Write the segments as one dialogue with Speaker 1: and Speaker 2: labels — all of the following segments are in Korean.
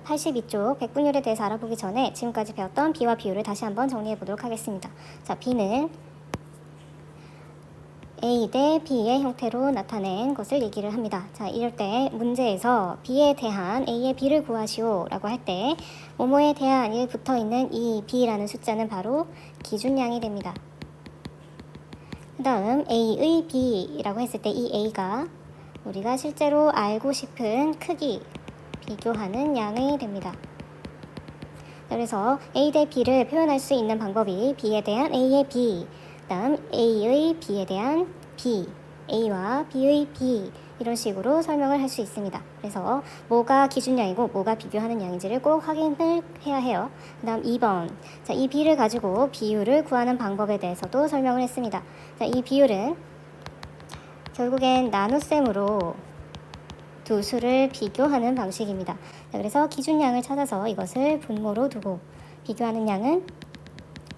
Speaker 1: 82쪽 백분율에 대해서 알아보기 전에 지금까지 배웠던 B와 비율을 다시 한번 정리해 보도록 하겠습니다. 자, B는 A 대 B의 형태로 나타낸 것을 얘기를 합니다. 자, 이럴 때 문제에서 B에 대한 A의 B를 구하시오 라고 할 때 뭐뭐에 대한이 붙어있는 이 B라는 숫자는 바로 기준량이 됩니다. 그 다음 A의 B라고 했을 때 이 A가 우리가 실제로 알고 싶은 크기, 비교하는 양이 됩니다. 그래서 A 대 B를 표현할 수 있는 방법이 B에 대한 A의 B, 그 다음 A의 B에 대한 B, A와 B의 B 이런 식으로 설명을 할 수 있습니다. 그래서 뭐가 기준량이고 뭐가 비교하는 양인지를 꼭 확인을 해야 해요. 그 다음 2번, 자, 이 B를 가지고 비율을 구하는 방법에 대해서도 설명을 했습니다. 자, 이 비율은 결국엔 나눗셈으로 두 수를 비교하는 방식입니다. 자, 그래서 기준량을 찾아서 이것을 분모로 두고 비교하는 양은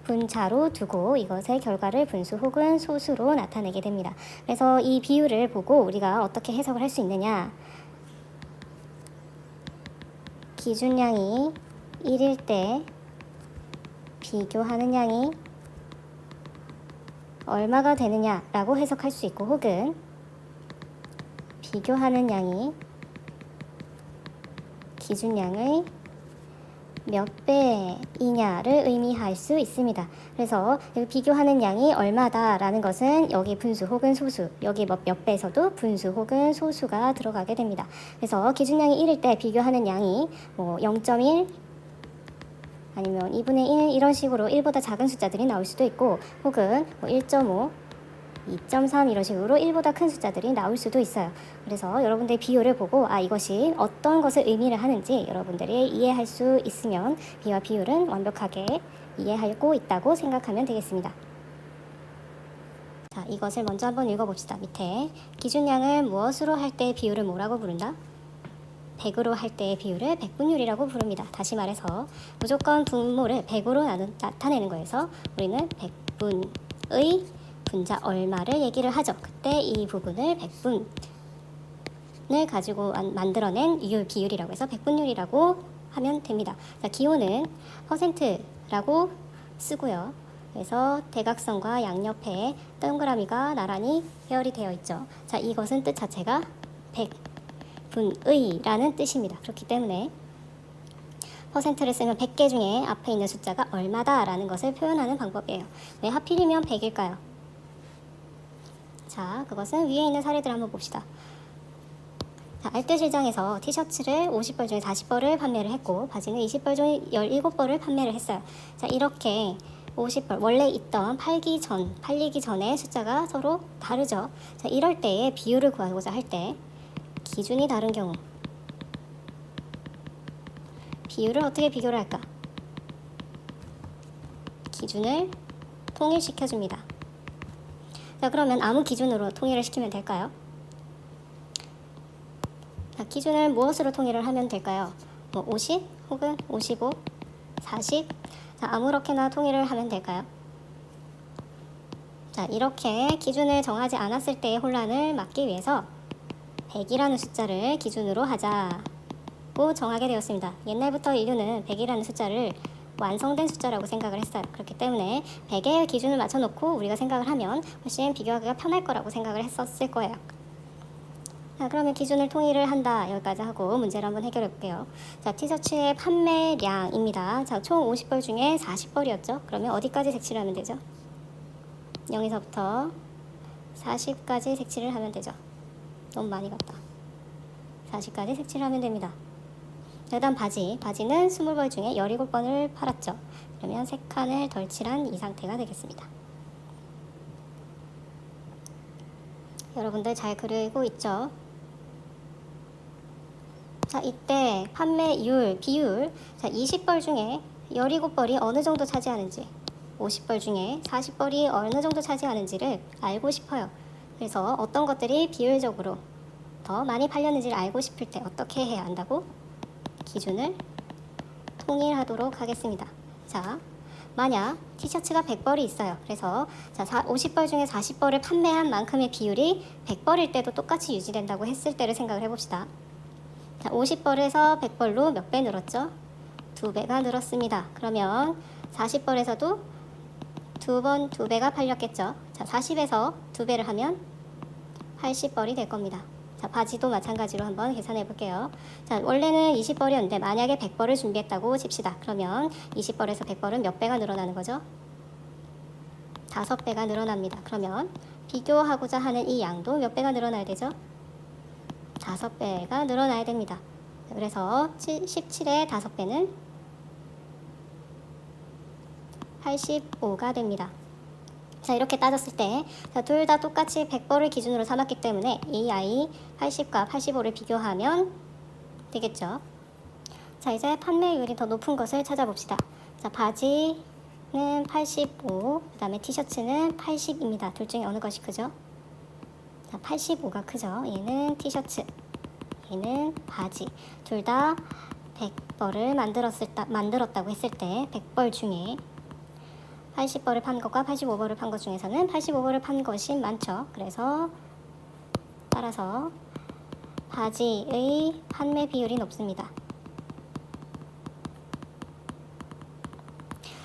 Speaker 1: 분자로 두고 이것의 결과를 분수 혹은 소수로 나타내게 됩니다. 그래서 이 비율을 보고 우리가 어떻게 해석을 할 수 있느냐, 기준량이 1일 때 비교하는 양이 얼마가 되느냐라고 해석할 수 있고, 혹은 비교하는 양이 기준량의 몇 배이냐를 의미할 수 있습니다. 그래서 비교하는 양이 얼마다라는 것은 여기 분수 혹은 소수, 여기 몇 배에서도 분수 혹은 소수가 들어가게 됩니다. 그래서 기준량이 1일 때 비교하는 양이 뭐 0.1 아니면 2분의 1 이런 식으로 1보다 작은 숫자들이 나올 수도 있고, 혹은 뭐 1.5 2.3 이런 식으로 1보다 큰 숫자들이 나올 수도 있어요. 그래서 여러분들의 비율을 보고 이것이 어떤 것을 의미를 하는지 여러분들이 이해할 수 있으면 B와 비율은 완벽하게 이해하고 있다고 생각하면 되겠습니다. 자, 이것을 먼저 한번 읽어봅시다. 밑에 기준량을 무엇으로 할 때 비율을 뭐라고 부른다? 100으로 할 때의 비율을 백분율이라고 부릅니다. 다시 말해서 무조건 분모를 100으로 나타내는 거에서 우리는 백분의 분자 얼마를 얘기를 하죠. 그때 이 부분을 백분을 가지고 만들어낸 비율이라고 해서 백분율이라고 하면 됩니다. 자, 기호는 퍼센트라고 쓰고요. 그래서 대각선과 양옆에 동그라미가 나란히 배열이 되어 있죠. 자, 이것은 뜻 자체가 백분의라는 뜻입니다. 그렇기 때문에 퍼센트를 쓰면 100개 중에 앞에 있는 숫자가 얼마다 라는 것을 표현하는 방법이에요. 왜 하필이면 100일까요? 자, 그것은 위에 있는 사례들 한번 봅시다. 자, 알뜰시장에서 티셔츠를 50벌 중에 40벌을 판매를 했고 바지는 20벌 중에 17벌을 판매를 했어요. 자, 이렇게 50벌 원래 있던 팔리기 전에 숫자가 서로 다르죠. 자, 이럴 때에 비율을 구하고자 할 때 기준이 다른 경우 비율을 어떻게 비교를 할까? 기준을 통일시켜줍니다. 자, 그러면 아무 기준으로 통일을 시키면 될까요? 자, 기준을 무엇으로 통일을 하면 될까요? 뭐 50 혹은 55, 40, 자, 아무렇게나 통일을 하면 될까요? 자, 이렇게 기준을 정하지 않았을 때의 혼란을 막기 위해서 100이라는 숫자를 기준으로 하자고 정하게 되었습니다. 옛날부터 인류는 100이라는 숫자를 완성된 숫자라고 생각을 했어요. 그렇기 때문에 100의 기준을 맞춰놓고 우리가 생각을 하면 훨씬 비교하기가 편할 거라고 생각을 했었을 거예요. 자, 그러면 기준을 통일을 한다. 여기까지 하고 문제를 한번 해결해 볼게요. 자, 티셔츠의 판매량입니다. 자, 총 50벌 중에 40벌이었죠. 그러면 어디까지 색칠을 하면 되죠? 0에서부터 40까지 색칠을 하면 되죠. 너무 많이 갔다. 40까지 색칠을 하면 됩니다. 그 다음 바지는 20벌 중에 17번을 팔았죠. 그러면 3칸을 덜 칠한 이 상태가 되겠습니다. 여러분들 잘 그리고 있죠? 자, 이때 판매율, 비율, 자, 20벌 중에 17벌이 어느 정도 차지하는지, 50벌 중에 40벌이 어느 정도 차지하는지를 알고 싶어요. 그래서 어떤 것들이 비율적으로 더 많이 팔렸는지를 알고 싶을 때 어떻게 해야 한다고? 기준을 통일하도록 하겠습니다. 자, 만약 티셔츠가 100벌이 있어요. 그래서 자, 50벌 중에 40벌을 판매한 만큼의 비율이 100벌일 때도 똑같이 유지된다고 했을 때를 생각을 해봅시다. 자, 50벌에서 100벌로 몇 배 늘었죠? 2배가 늘었습니다. 그러면 40벌에서도 2배가 팔렸겠죠. 자, 40에서 2배를 하면 80벌이 될 겁니다. 자, 바지도 마찬가지로 한번 계산해 볼게요. 자, 원래는 20벌이었는데 만약에 100벌을 준비했다고 칩시다. 그러면 20벌에서 100벌은 몇 배가 늘어나는 거죠? 5배가 늘어납니다. 그러면 비교하고자 하는 이 양도 몇 배가 늘어나야 되죠? 5배가 늘어나야 됩니다. 그래서 17의 5배는 85가 됩니다. 자, 이렇게 따졌을 때 둘 다 똑같이 100벌을 기준으로 삼았기 때문에 이 아이 80과 85를 비교하면 되겠죠. 자, 이제 판매율이 더 높은 것을 찾아봅시다. 자, 바지는 85, 그 다음에 티셔츠는 80입니다. 둘 중에 어느 것이 크죠? 자, 85가 크죠. 얘는 티셔츠, 얘는 바지. 둘 다 100벌을 만들었다고 했을 때 100벌 중에 80벌을 판 것과 85벌을 판 것 중에서는 85벌을 판 것이 많죠. 그래서 따라서 바지의 판매 비율이 높습니다.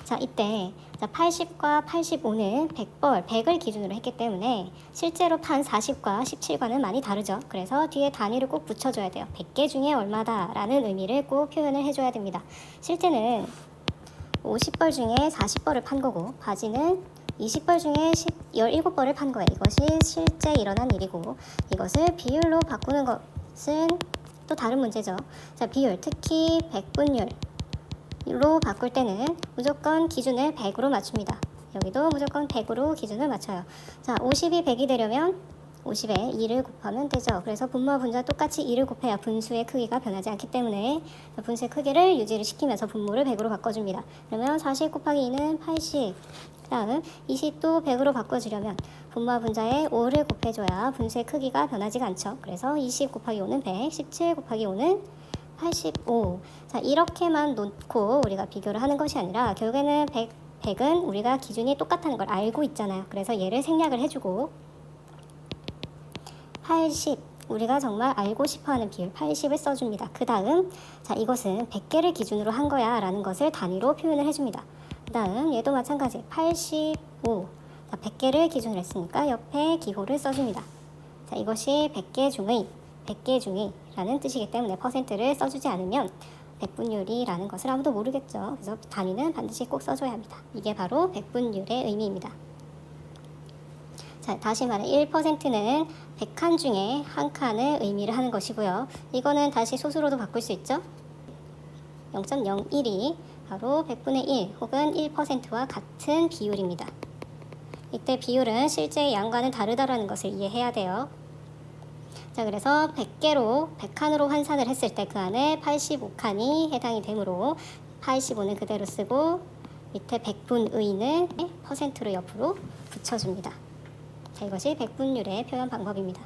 Speaker 1: 자, 이때 80과 85는 100을 기준으로 했기 때문에 실제로 판 40과 17과는 많이 다르죠. 그래서 뒤에 단위를 꼭 붙여줘야 돼요. 100개 중에 얼마다 라는 의미를 꼭 표현을 해줘야 됩니다. 실제는 50벌 중에 40벌을 판 거고 바지는 20벌 중에 17벌을 판 거예요. 이것이 실제 일어난 일이고 이것을 비율로 바꾸는 것은 또 다른 문제죠. 자, 비율, 특히 백분율로 바꿀 때는 무조건 기준을 100으로 맞춥니다. 여기도 무조건 100으로 기준을 맞춰요. 자, 50이 100이 되려면 50에 2를 곱하면 되죠. 그래서 분모와 분자 똑같이 2를 곱해야 분수의 크기가 변하지 않기 때문에 분수의 크기를 유지를 시키면서 분모를 100으로 바꿔줍니다. 그러면 40 곱하기 2는 80. 그 다음 20도 100으로 바꿔주려면 분모와 분자에 5를 곱해줘야 분수의 크기가 변하지가 않죠. 그래서 20 곱하기 5는 100, 17 곱하기 5는 85. 자, 이렇게만 놓고 우리가 비교를 하는 것이 아니라 결국에는 100은 우리가 기준이 똑같다는 걸 알고 있잖아요. 그래서 얘를 생략을 해주고 80, 우리가 정말 알고 싶어하는 비율 80을 써줍니다. 그 다음 자, 이것은 100개를 기준으로 한 거야 라는 것을 단위로 표현을 해줍니다. 그 다음 얘도 마찬가지 85, 자, 100개를 기준으로 했으니까 옆에 기호를 써줍니다. 자, 이것이 100개 중의 라는 뜻이기 때문에 퍼센트를 써주지 않으면 백분율이라는 것을 아무도 모르겠죠. 그래서 단위는 반드시 꼭 써줘야 합니다. 이게 바로 백분율의 의미입니다. 자, 다시 말해 1%는 100칸 중에 한 칸을 의미를 하는 것이고요. 이거는 다시 소수로도 바꿀 수 있죠. 0.01이 바로 100분의 1 혹은 1%와 같은 비율입니다. 이때 비율은 실제 양과는 다르다라는 것을 이해해야 돼요. 자, 그래서 100칸으로 환산을 했을 때 그 안에 85칸이 해당이 되므로 85는 그대로 쓰고 밑에 100분의는 %로 옆으로 붙여줍니다. 자, 이것이 백분율의 표현 방법입니다.